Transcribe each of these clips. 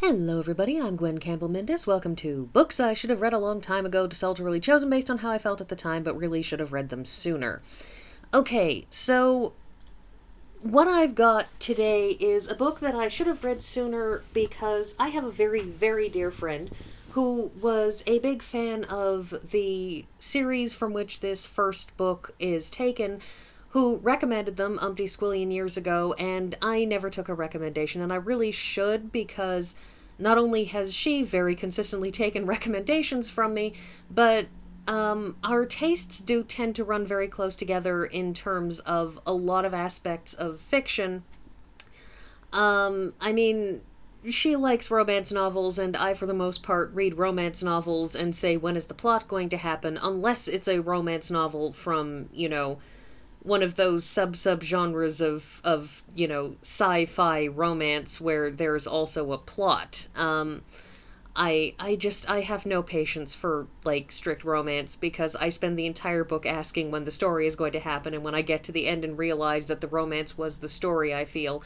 Hello everybody, I'm Gwen Campbell-Mindes. Welcome to Books I Should Have Read a Long Time Ago, desultorily chosen based on how I felt at the time, but really should have read them sooner. Okay, so what I've got today is a book that I should have read sooner because I have a very, very dear friend who was a big fan of the series from which this first book is taken, who recommended them umpty squillion years ago, and I never took a recommendation, and I really should, because not only has she very consistently taken recommendations from me, but our tastes do tend to run very close together in terms of a lot of aspects of fiction. She likes romance novels, and I, for the most part, read romance novels and say, when is the plot going to happen, unless it's a romance novel from, one of those sub-genres of sci-fi romance where there's also a plot. I have no patience for, strict romance, because I spend the entire book asking when the story is going to happen, and when I get to the end and realize that the romance was the story, I feel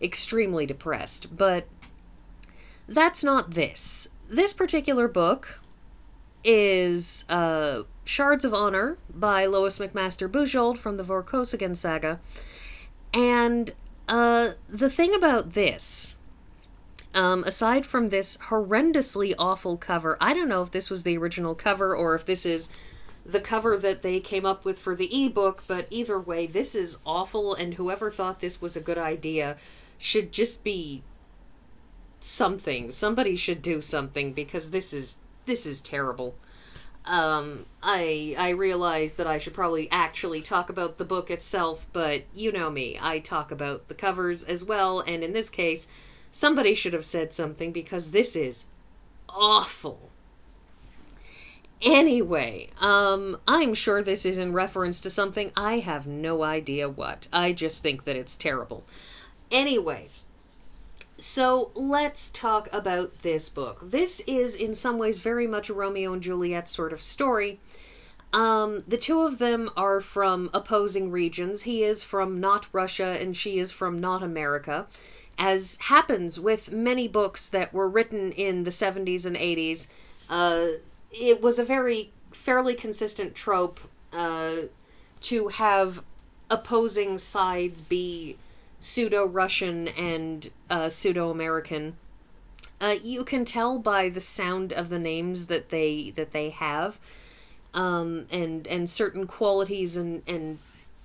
extremely depressed. But that's not this. This particular book is, Shards of Honor by Lois McMaster Bujold from the Vorkosigan Saga. And the thing about this, aside from this horrendously awful cover, I don't know if this was the original cover or if this is the cover that they came up with for the ebook, but either way, this is awful, and whoever thought this was a good idea should just be something. Somebody should do something, because this is terrible. I realize that I should probably actually talk about the book itself, but you know me, I talk about the covers as well, and in this case, somebody should have said something, because this is awful. Anyway, I'm sure this is in reference to something. I have no idea what. I just think that it's terrible. Anyways, so let's talk about this book. This is in some ways very much a Romeo and Juliet sort of story. The two of them are from opposing regions. He is from not Russia and she is from not America. As happens with many books that were written in the 70s and 80s, it was a fairly consistent trope to have opposing sides be pseudo-Russian and pseudo-American. You can tell by the sound of the names that they have, and certain qualities and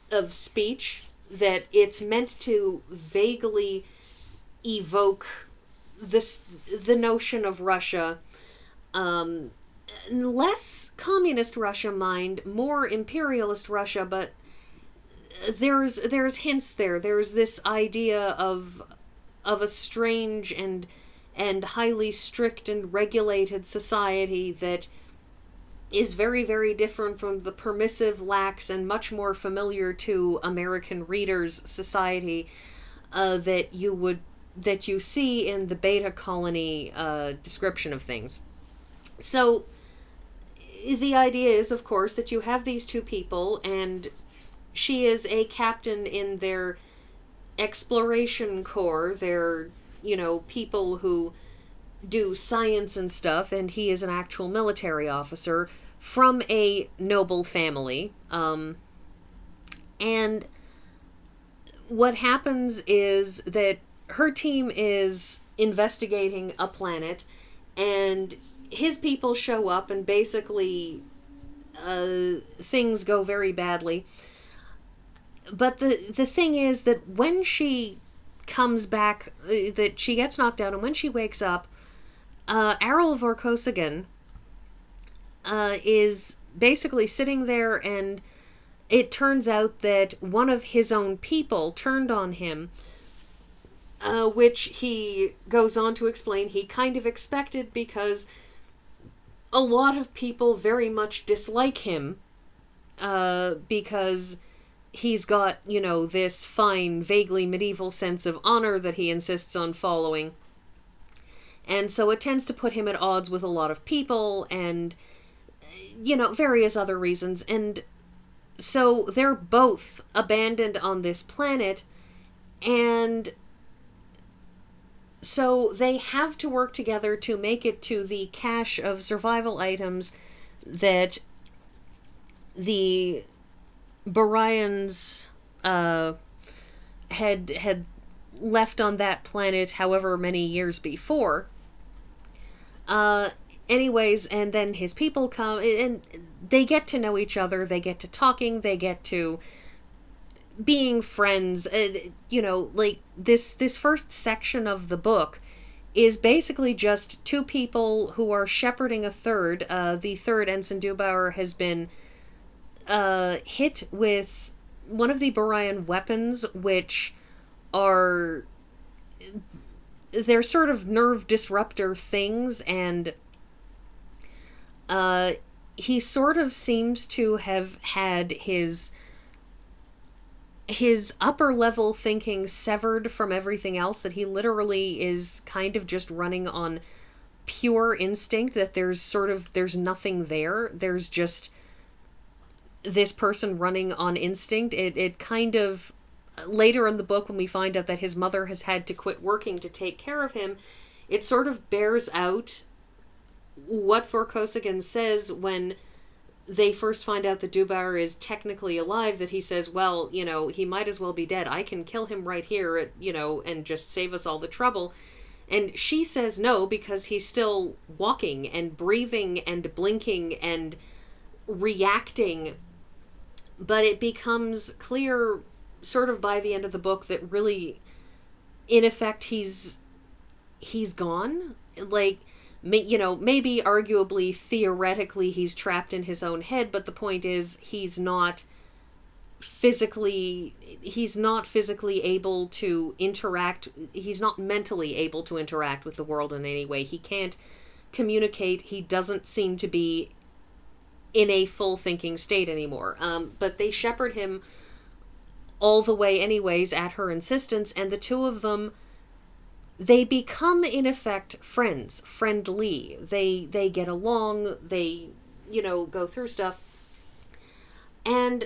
of speech, that it's meant to vaguely evoke the notion of Russia, less communist Russia, mind, more imperialist Russia, but there's hints there. There's this idea of a strange and highly strict and regulated society that is very, very different from the permissive, lax, and much more familiar to American readers' society that you see in the Beta Colony description of things. So the idea is, of course, that you have these two people, and she is a captain in their exploration corps. They're, people who do science and stuff, and he is an actual military officer from a noble family. And what happens is that her team is investigating a planet, and his people show up, and basically things go very badly. But the thing is that when she comes back, that she gets knocked out, and when she wakes up, Aral Vorkosigan is basically sitting there, and it turns out that one of his own people turned on him, which he goes on to explain he kind of expected, because a lot of people very much dislike him, because he's got, this fine, vaguely medieval sense of honor that he insists on following. And so it tends to put him at odds with a lot of people and, various other reasons. And so they're both abandoned on this planet, and So they have to work together to make it to the cache of survival items that the Barrayans had left on that planet however many years before. Anyways, and then his people come, and they get to know each other, they get to talking, they get to being friends. Like, this first section of the book is basically just two people who are shepherding a third. The third, Ensign Dubauer, has been hit with one of the Barrayan weapons, which are... they're sort of nerve disruptor things, and he sort of seems to have had his upper level thinking severed from everything else, that he literally is kind of just running on pure instinct, that there's nothing there. There's just this person running on instinct. It kind of, later in the book, when we find out that his mother has had to quit working to take care of him, it sort of bears out what Vorkosigan says when they first find out that Dubauer is technically alive, that he says, well, he might as well be dead. I can kill him right here, and just save us all the trouble. And she says no, because he's still walking and breathing and blinking and reacting. But it becomes clear sort of by the end of the book that really, in effect, he's gone. Like, maybe arguably, theoretically, he's trapped in his own head, but the point is, he's not physically able to interact, he's not mentally able to interact with the world in any way. He can't communicate, he doesn't seem to be in a full thinking state anymore. But they shepherd him all the way anyways at her insistence, and the two of them, they become, in effect, friendly. They get along, they, go through stuff. And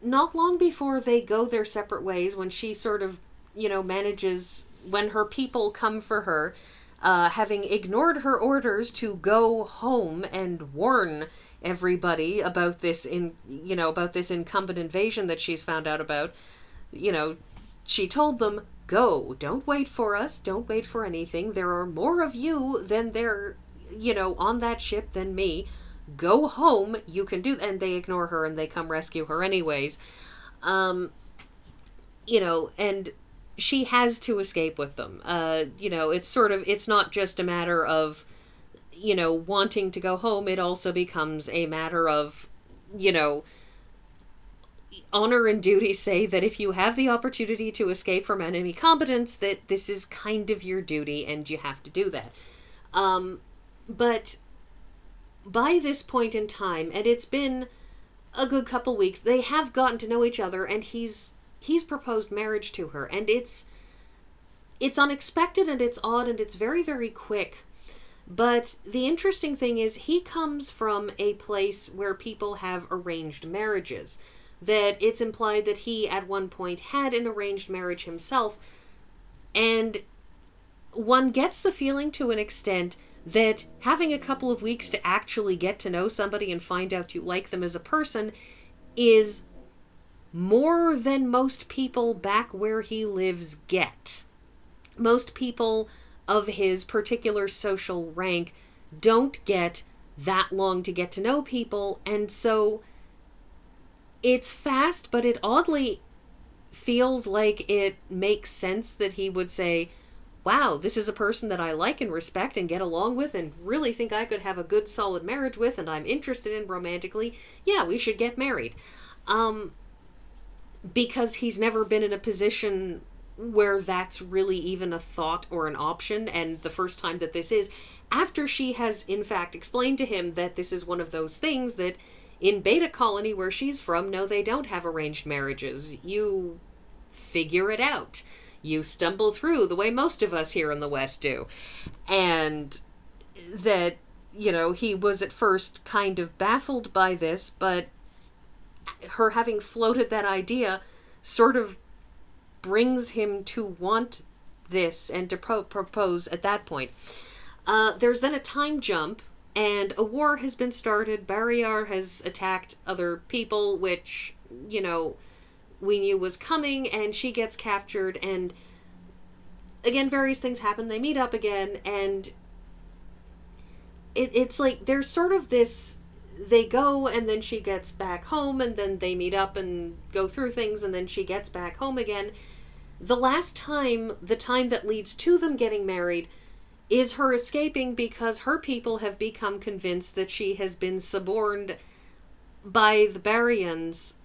not long before they go their separate ways, when she sort of, manages, when her people come for her, having ignored her orders to go home and warn everybody about this incumbent invasion that she's found out about, she told them, go, don't wait for us, don't wait for anything, there are more of you than there, on that ship than me, go home, you can do, and they ignore her and they come rescue her anyways. And she has to escape with them. It's not just a matter of, wanting to go home, it also becomes a matter of, honor and duty say that if you have the opportunity to escape from enemy combatants, that this is kind of your duty and you have to do that. But by this point in time, and it's been a good couple weeks, they have gotten to know each other, and he's proposed marriage to her, and it's unexpected and it's odd and it's very, very quick. But the interesting thing is, he comes from a place where people have arranged marriages. That it's implied that he, at one point, had an arranged marriage himself. And one gets the feeling, to an extent, that having a couple of weeks to actually get to know somebody and find out you like them as a person is more than most people back where he lives get. Most people of his particular social rank don't get that long to get to know people, and so it's fast, but it oddly feels like it makes sense that he would say, wow, this is a person that I like and respect and get along with and really think I could have a good solid marriage with and I'm interested in romantically. Yeah, we should get married. Because he's never been in a position where that's really even a thought or an option, and the first time that this is, after she has in fact explained to him that this is one of those things that in Beta Colony, where she's from, no, they don't have arranged marriages. You figure it out. You stumble through the way most of us here in the West do. And that, he was at first kind of baffled by this, but her having floated that idea sort of brings him to want this and to propose at that point. There's then a time jump, and a war has been started. Barrayar has attacked other people, which, you know, we knew was coming, and she gets captured, and again, various things happen. They meet up again, and it's like there's sort of this, they go, and then she gets back home, and then they meet up and go through things, and then she gets back home again. The last time, the time that leads to them getting married, is her escaping because her people have become convinced that she has been suborned by the Baryons,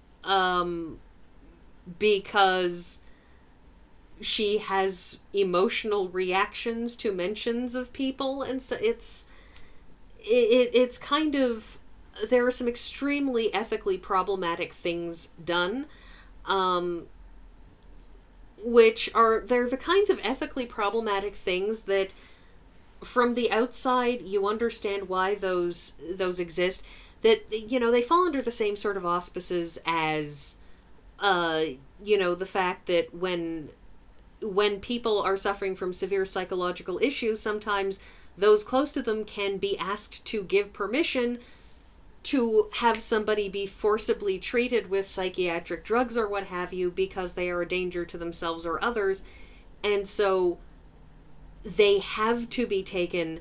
because she has emotional reactions to mentions of people, and so it's kind of, there are some extremely ethically problematic things done, which are, they're the kinds of ethically problematic things that from the outside you understand why those exist, that, you know, they fall under the same sort of auspices as, you know, the fact that when people are suffering from severe psychological issues, sometimes those close to them can be asked to give permission to have somebody be forcibly treated with psychiatric drugs or what have you because they are a danger to themselves or others, and so they have to be taken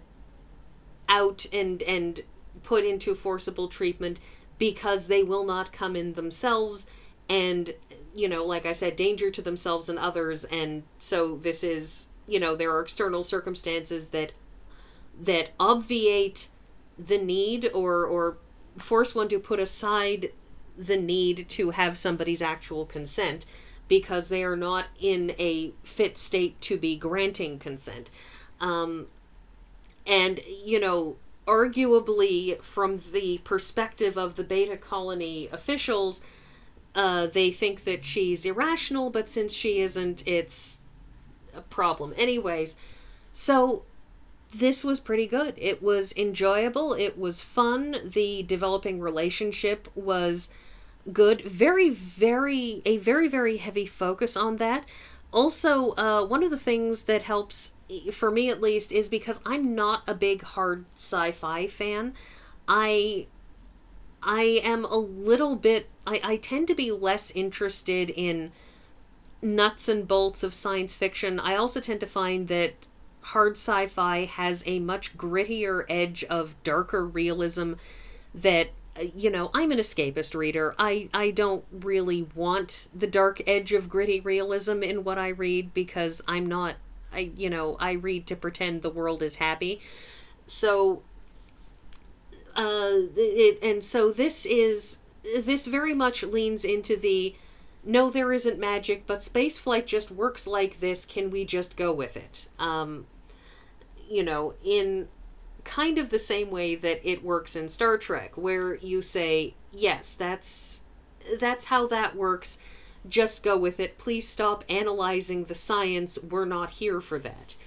out and put into forcible treatment because they will not come in themselves, and, you know, like I said, danger to themselves and others, and so this is, you know, there are external circumstances that obviate the need or force one to put aside the need to have somebody's actual consent because they are not in a fit state to be granting consent. And, you know, arguably from the perspective of the Beta Colony officials, they think that she's irrational, but since she isn't, it's a problem. Anyways, so this was pretty good. It was enjoyable. It was fun. The developing relationship was good. A very, very heavy focus on that. Also, one of the things that helps, for me at least, is because I'm not a big hard sci-fi fan. I am a little bit, I tend to be less interested in nuts and bolts of science fiction. I also tend to find that hard sci-fi has a much grittier edge of darker realism that, you know, I'm an escapist reader. I don't really want the dark edge of gritty realism in what I read because I'm not, I read to pretend the world is happy. So, so this very much leans into the, no, there isn't magic, but spaceflight just works like this, can we just go with it? You know, in kind of the same way that it works in Star Trek, where you say, yes, that's how that works, just go with it, please stop analyzing the science, we're not here for that.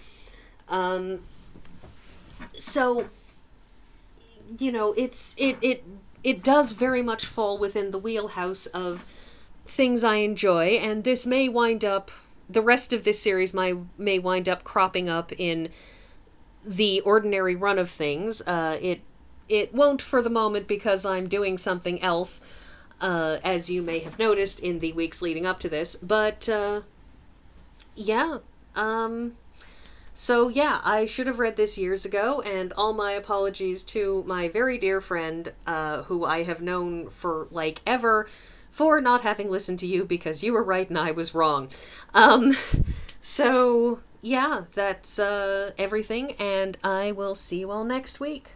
So, you know, it does very much fall within the wheelhouse of things I enjoy, and this may wind up, the rest of this series may wind up cropping up in the ordinary run of things. It won't for the moment because I'm doing something else, as you may have noticed in the weeks leading up to this, but, yeah, so yeah, I should have read this years ago, and all my apologies to my very dear friend, who I have known for, like, ever, for not having listened to you because you were right and I was wrong. So, yeah, that's everything, and I will see you all next week.